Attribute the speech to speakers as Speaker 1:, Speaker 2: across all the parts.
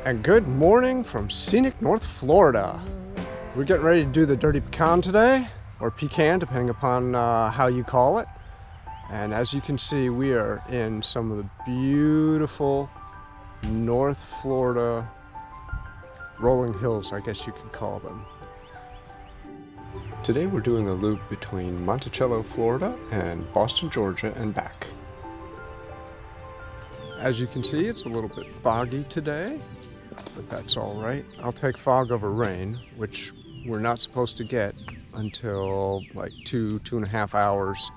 Speaker 1: And good morning from scenic North Florida. We're getting ready to do the Dirty Pecan today, or Pecan, depending upon how you call it. And as you can see, we are in some of the beautiful North Florida rolling hills, I guess you could call them. Today we're doing a loop between Monticello, Florida and Boston, Georgia and back. As you can see, it's a little bit foggy today, but that's all right. I'll take fog over rain, which we're not supposed to get until like 2.5 hours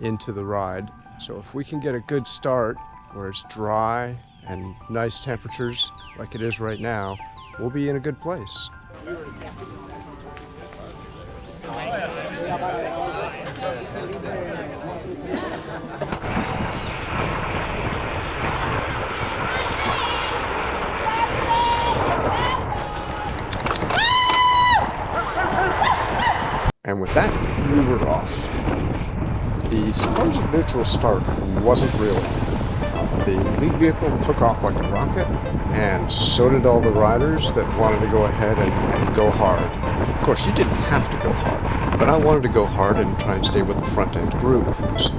Speaker 1: into the ride. So if we can get a good start where it's dry and nice temperatures like it is right now, we'll be in a good place. And with that, we were off. The supposed neutral start wasn't really. The lead vehicle took off like a rocket, and so did all the riders that wanted to go ahead and go hard. Of course, you didn't have to go hard, but I wanted to go hard and try and stay with the front end group,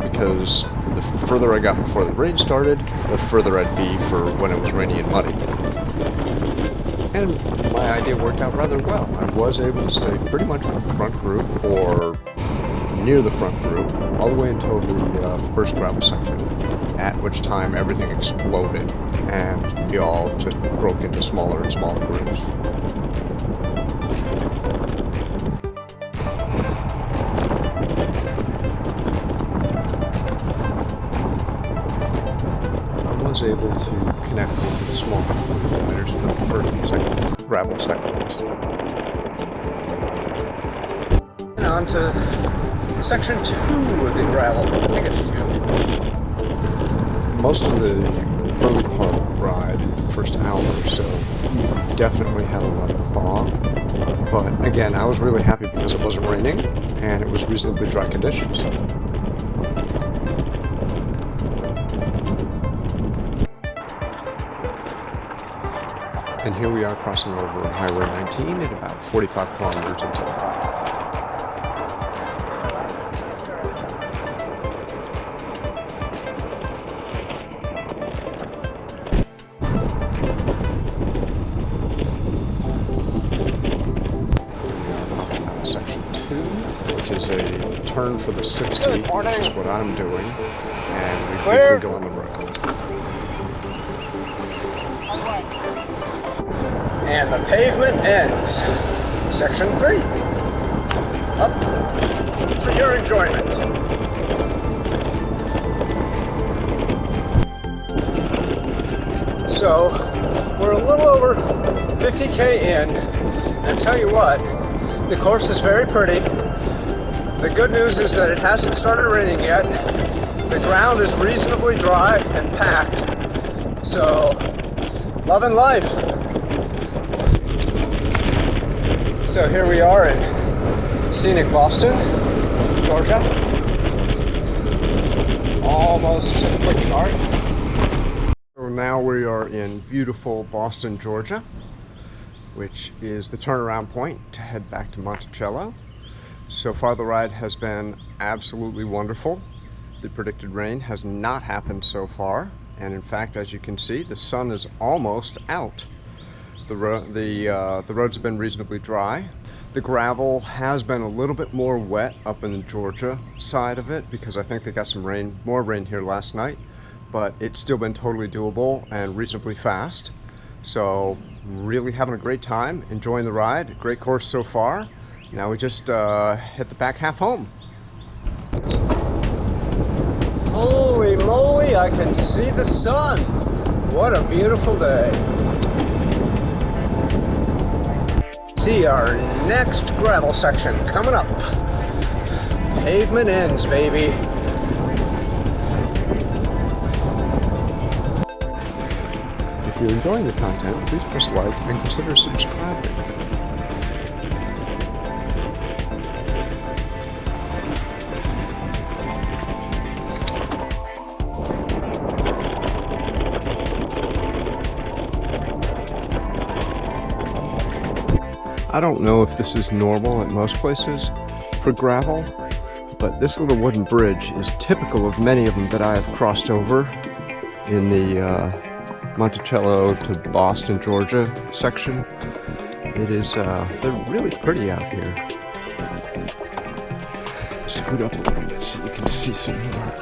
Speaker 1: because the further I got before the rain started, the further I'd be for when it was rainy and muddy. And my idea worked out rather well. I was able to stay pretty much with the front group, or near the front group, all the way until the first gravel section, at which time everything exploded and we all just broke into smaller and smaller groups. I was able to connect with the small riders for the first and second gravel sections. And on to section 2 of the gravel. I think it's 2. Most of the early part of the ride, the first hour or so, definitely had a lot of fog. But again, I was really happy because it wasn't raining and it was reasonably dry conditions. And here we are crossing over Highway 19 at about 45 kilometers into the ride. Section 2, which is a turn for the 60, which is what I'm doing, and we briefly go on the road. And the pavement ends. Section 3. Up for your enjoyment. So, we're a little over 50K in, and tell you what, the course is very pretty. The good news is that it hasn't started raining yet. The ground is reasonably dry and packed. So, loving life. So here we are in scenic Boston, Georgia. Almost to the quick start. So now we are in beautiful Boston, Georgia, which is the turnaround point to head back to Monticello. So far the ride has been absolutely wonderful. The predicted rain has not happened so far, and in fact, as you can see, the sun is almost out. The roads have been reasonably dry. The gravel has been a little bit more wet up in the Georgia side of it, because I think they got some rain, more rain here last night, but it's still been totally doable and reasonably fast. So really having a great time, enjoying the ride. Great course so far. Now we just hit the back half home. Holy moly, I can see the sun. What a beautiful day. See our next gravel section coming up. Pavement ends, baby. If you're enjoying the content, please press like and consider subscribing. I don't know if this is normal at most places for gravel, but this little wooden bridge is typical of many of them that I have crossed over in the Monticello to Boston, Georgia section. It is, they're really pretty out here. Scoot up a little bit so you can see some more.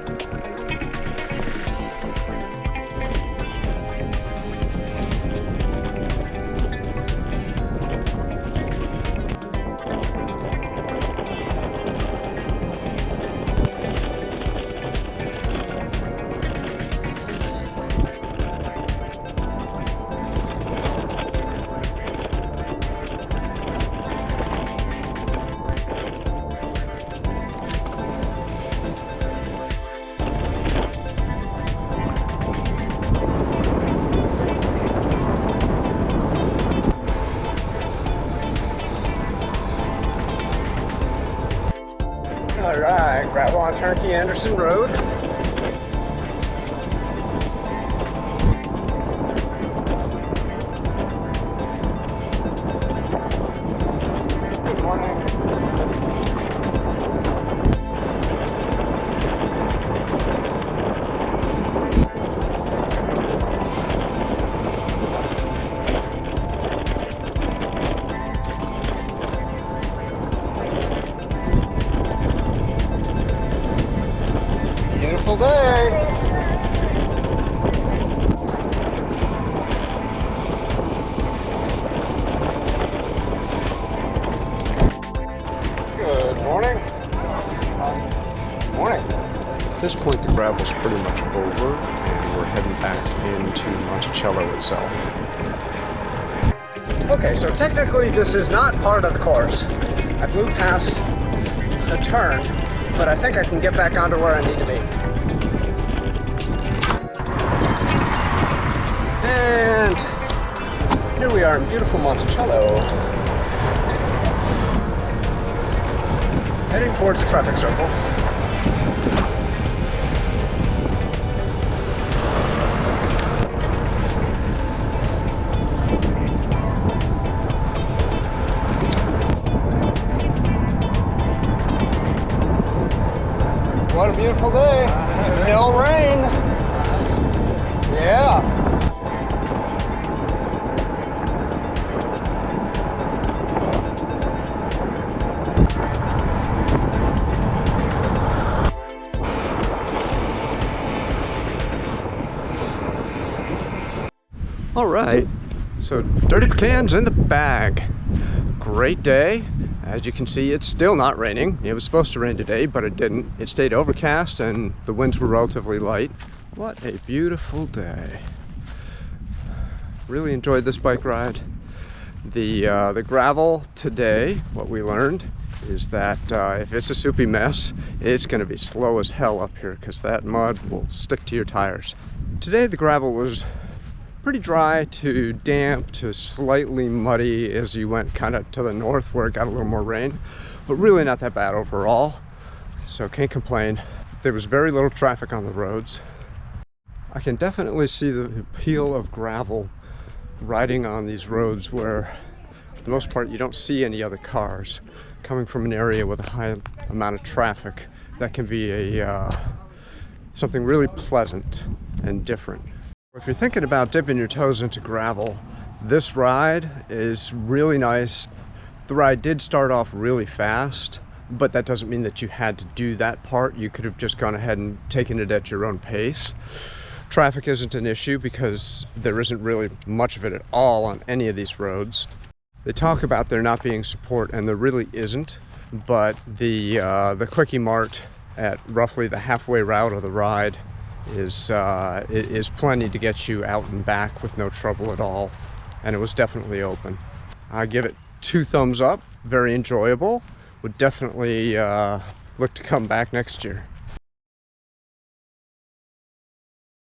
Speaker 1: Alright, gravel on Turkey Anderson Road. Good morning. Beautiful day. Good morning. Morning. At this point, the gravel's pretty much over, and we're heading back into Monticello itself. Okay, so technically this is not part of the course. I blew past a turn, but I think I can get back onto where I need to be. And here we are in beautiful Monticello. Heading towards the traffic circle. What a beautiful day. No rain. Yeah. All right, so Dirty Pecan's in the bag. Great day. As you can see, it's still not raining. It was supposed to rain today, but it didn't. It stayed overcast and the winds were relatively light. What a beautiful day. Really enjoyed this bike ride. The gravel today, what we learned is that if it's a soupy mess, it's going to be slow as hell up here because that mud will stick to your tires. Today the gravel was pretty dry to damp to slightly muddy as you went kind of to the north where it got a little more rain, but really not that bad overall, so can't complain. There was very little traffic on the roads. I can definitely see the appeal of gravel riding on these roads where for the most part you don't see any other cars. Coming from an area with a high amount of traffic, that can be something really pleasant and different. If you're thinking about dipping your toes into gravel, this ride is really nice. The ride did start off really fast, but that doesn't mean that you had to do that part. You could have just gone ahead and taken it at your own pace. Traffic isn't an issue because there isn't really much of it at all on any of these roads. They talk about there not being support, and there really isn't, but the Quickie Mart at roughly the halfway route of the ride is plenty to get you out and back with no trouble at all, and it was definitely open. I give it 2 thumbs up. Very enjoyable. Would definitely look to come back next year.